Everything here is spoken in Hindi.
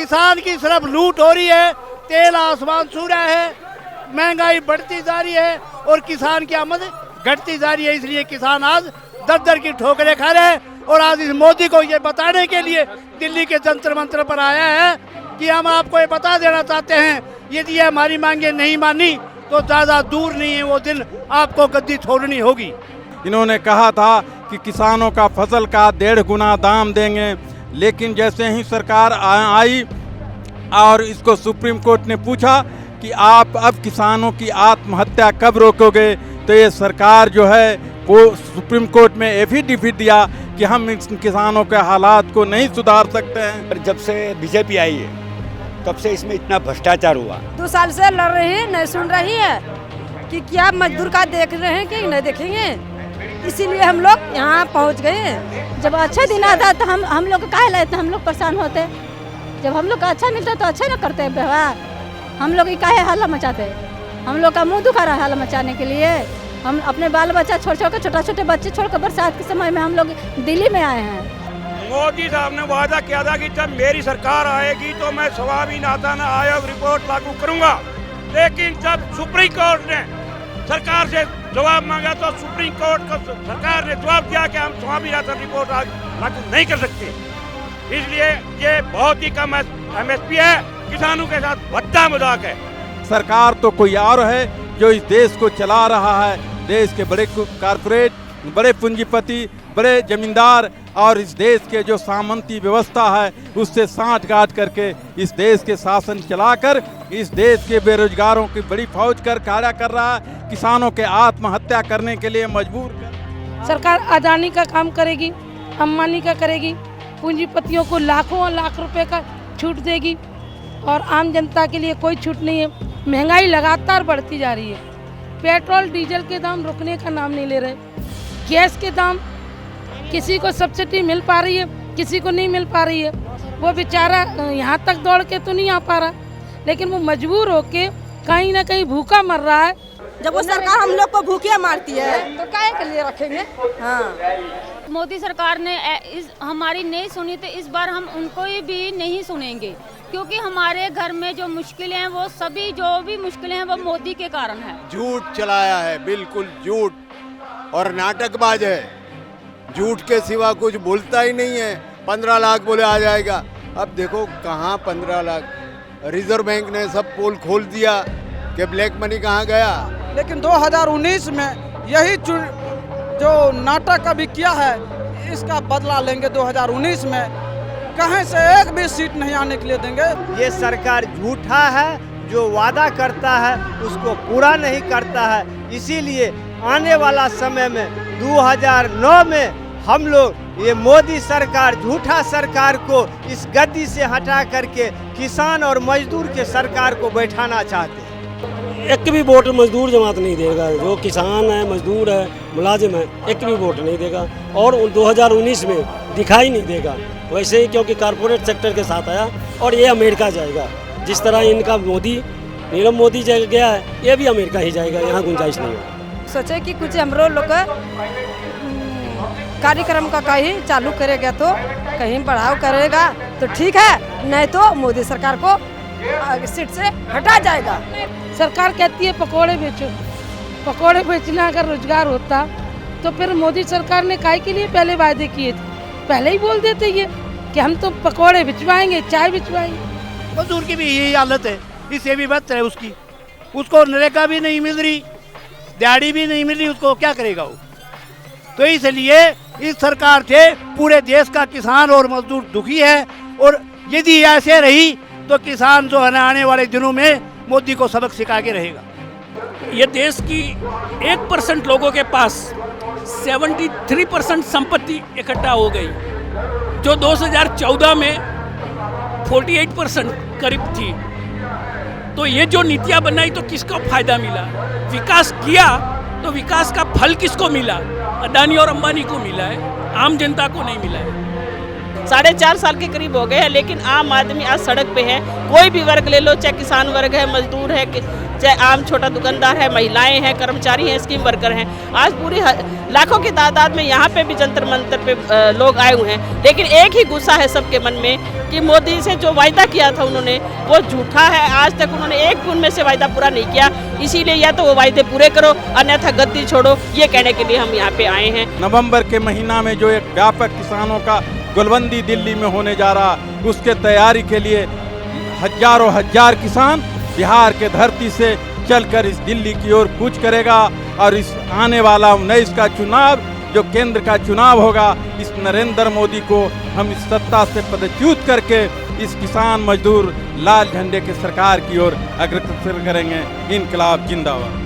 किसान की सिर्फ लूट हो रही है, तेल आसमान छू रहा है, महंगाई बढ़ती जा रही है और किसान की आमद घटती जा रही है। इसलिए किसान आज दर दर की ठोकरें खा रहे हैं और आज इस मोदी को ये बताने के लिए दिल्ली के जंतर मंतर पर आया है कि हम आपको ये बता देना चाहते हैं, यदि ये हमारी मांगे नहीं मानी तो ज़्यादा दूर नहीं है वो दिन आपको गद्दी छोड़नी होगी। इन्होंने कहा था कि किसानों का फसल का 1.5 गुना दाम देंगे, लेकिन जैसे ही सरकार आई और इसको सुप्रीम कोर्ट ने पूछा कि आप अब किसानों की आत्महत्या कब रोकोगे, तो ये सरकार जो है वो सुप्रीम कोर्ट में एफिडेविट दिया कि हम इन किसानों के हालात को नहीं सुधार सकते हैं। पर जब से बीजेपी आई है तब से इसमें इतना भ्रष्टाचार हुआ। 2 साल से लड़ रही है, नहीं सुन रही है कि क्या मजदूर का देख रहे हैं कि नहीं देखेंगे, इसीलिए हम लोग यहाँ पहुँच गए। जब अच्छा दिन आता तो हम लोग काहे लेते, हम लोग परेशान होते। जब हम लोग का अच्छा मिलता तो अच्छा ना करते व्यवहार, हम लोग काहे हल्ला मचाते। हम लोग का मुंह दुखा रहा है हल्ला मचाने के लिए। हम अपने बाल बच्चा छोड़ के छोटे बच्चे छोड़कर बरसात के समय में हम लोग दिल्ली में आए हैं। मोदी साहब ने वादा किया था कि जब मेरी सरकार आएगी तो मैं स्वामीनाथन आयोग रिपोर्ट लागू करूंगा, लेकिन जब सुप्रीम कोर्ट ने सरकार से जवाब मांगा तो सुप्रीम कोर्ट को सरकार ने जवाब दिया कि हम स्वामीनाथन रिपोर्ट लागू नहीं कर सकते। इसलिए ये बहुत ही कम MSP है, किसानों के साथ भद्दा मजाक है। सरकार तो कोई और है जो इस देश को चला रहा है। देश के बड़े कारपोरेट, बड़े पूंजीपति, बड़े जमींदार और इस देश के जो सामंती व्यवस्था है उससे सांठ-गांठ करके इस देश के शासन चलाकर इस देश के बेरोजगारों की बड़ी फौज खड़ा कर रहा है, किसानों के आत्महत्या करने के लिए मजबूर कर। सरकार अदानी का काम करेगी, अंबानी का करेगी, पूंजीपतियों को लाखों और लाख रुपए का छूट देगी और आम जनता के लिए कोई छूट नहीं है। महंगाई लगातार बढ़ती जा रही है, पेट्रोल डीजल के दाम रुकने का नाम नहीं ले रहे, गैस के दाम किसी को सब्सिडी मिल पा रही है, किसी को नहीं मिल पा रही है। वो बेचारा यहाँ तक दौड़ के तो नहीं आ पा रहा, लेकिन वो मजबूर होके कहीं ना कहीं भूखा मर रहा है। जब वो सरकार हम लोग को भूखिया मारती है तो काहे के लिए रखेंगे। हाँ, मोदी सरकार ने हमारी नहीं सुनी तो इस बार हम उनको भी नहीं सुनेंगे, क्योंकि हमारे घर में जो मुश्किलें हैं वो सभी जो भी मुश्किलें हैं वो मोदी के कारण है। झूठ चलाया है, बिल्कुल झूठ और नाटकबाज है, झूठ के सिवा कुछ बोलता ही नहीं है। 15 लाख बोले आ जाएगा, अब देखो कहाँ 15 लाख। रिजर्व बैंक ने सब पोल खोल दिया कि ब्लैक मनी कहाँ गया। लेकिन 2019 में यही जो नाटक अभी किया है इसका बदला लेंगे। 2019 में कहीं से एक भी सीट नहीं आने के लिए देंगे। ये सरकार झूठा है, जो वादा करता है उसको पूरा नहीं करता है। इसीलिए आने वाला समय में 2009 में हम लोग ये मोदी सरकार, झूठा सरकार को इस गद्दी से हटा करके किसान और मजदूर के सरकार को बैठाना चाहते हैं। एक भी वोट मजदूर जमात नहीं देगा, जो किसान है, मजदूर है, मुलाजिम है, एक भी वोट नहीं देगा और 2019 में दिखाई नहीं देगा। वैसे ही क्योंकि कारपोरेट सेक्टर के साथ आया और ये अमेरिका जाएगा। जिस तरह इनका मोदी, नीरव मोदी गया है, ये भी अमेरिका ही जाएगा, यहाँ गुंजाइश नहीं है। सोचे कि कुछ हमरो लोग कार्यक्रम का कहीं चालू करेगा तो कहीं बढ़ाव करेगा तो ठीक है, नहीं तो मोदी सरकार को सीट से हटा जाएगा। सरकार कहती है पकोड़े बेचो, पकोड़े बेचना अगर रोजगार होता तो फिर मोदी सरकार ने काहे के लिए पहले वायदे किए थे, पहले ही बोल देते ये कि हम तो पकोड़े भिजवाएंगे, चाय भिजवाएंगे। मजदूर की भी यही हालत है, इससे भी बदतर है उसकी, उसको नरेगा भी नहीं मिल रही, दिहाड़ी भी नहीं मिल रही, उसको क्या करेगा वो। तो इसलिए इस सरकार से पूरे देश का किसान और मजदूर दुखी है और यदि ऐसे रही तो किसान जो है ना आने वाले दिनों में मोदी को सबक सिखा के रहेगा। ये देश की 1% लोगों के पास 73% संपत्ति इकट्ठा हो गई, जो 2014 में 48% करीब थी। तो ये जो नीतियाँ बनाई तो किसको फायदा मिला? विकास किया तो विकास का फल किसको मिला? अडानी और अंबानी को मिला है, आम जनता को नहीं मिला है। 4.5 साल के करीब हो गए हैं, लेकिन आम आदमी आज सड़क पे है। कोई भी वर्ग ले लो, चाहे किसान वर्ग है, मजदूर है, चाहे आम छोटा दुकानदार है, महिलाएं हैं, कर्मचारी हैं, स्कीम वर्कर हैं। आज पूरी लाखों की तादाद में यहाँ पे भी जंतर मंतर पे लोग आए हुए हैं। लेकिन एक ही गुस्सा है सबके मन में कि मोदी से जो वायदा किया था उन्होंने वो झूठा है। आज तक उन्होंने एक उनमें से वायदा पूरा नहीं किया। इसीलिए या तो वो वायदे पूरे करो, अन्यथा गद्दी छोड़ो, ये कहने के लिए हम यहाँ पे आए हैं। नवंबर के महीना में जो एक व्यापक किसानों का गुलबंदी दिल्ली में होने जा रहा, उसके तैयारी के लिए हजारों हजार किसान बिहार के धरती से चलकर इस दिल्ली की ओर कूच करेगा। और इस आने वाला 19 का चुनाव जो केंद्र का चुनाव होगा, इस नरेंद्र मोदी को हम इस सत्ता से पदच्युत करके इस किसान मजदूर लाल झंडे की सरकार की ओर अग्रसर करेंगे। इनकलाब जिंदाबाद।